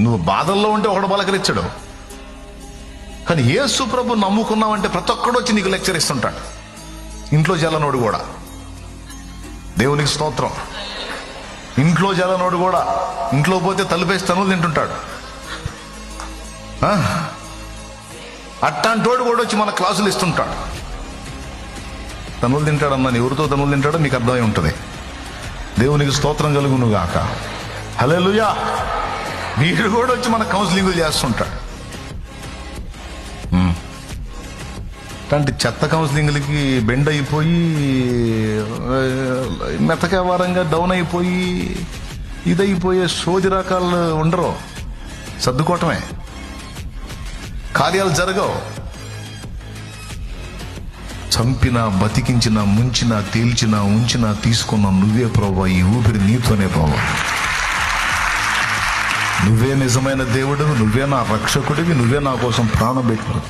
నువ్వు బాధల్లో ఉంటే ఒకడు పలకరించడు. కానీ యేసు ప్రభు నమ్ముకున్నావంటే ప్రతి ఒక్కడు వచ్చి నీకు లెక్చర్ ఇస్తుంటాడు. ఇంట్లో జలనోడు కూడా, దేవునికి స్తోత్రం. ఇంట్లో జలనోడు కూడా ఇంట్లో పోతే తలుపేసి తనులు తింటుంటాడు. అట్టాంటోడు కూడా వచ్చి మన క్లాసులు ఇస్తుంటాడు. తనులు తింటాడన్నా, ఎవరితో తనులు తింటాడో మీకు అర్థమై ఉంటుంది. దేవునికి స్తోత్రం కలుగును గాక. హల్లెలూయా. వీడు కూడా వచ్చి మన కౌన్సిలింగ్లు చేస్తుంటాడు. అంటే చెత్త కౌన్సిలింగ్లకి బెండ్ అయిపోయి మెతకవారంగా డౌన్ అయిపోయి ఇదైపోయే సోది రకాలు ఉండరు. సర్దుకోవటమే, కార్యాలు జరగవు. చంపినా, బతికించిన, ముంచిన, తేల్చిన, ఉంచిన, తీసుకున్న నువ్వే ప్రభువా. ఈ ఊపిరి నీతోనే ప్రభువా. నువ్వే నిజమైన దేవుడు, నువ్వే నా రక్షకుడివి, నువ్వే నా కోసం ప్రాణం పెట్టినది.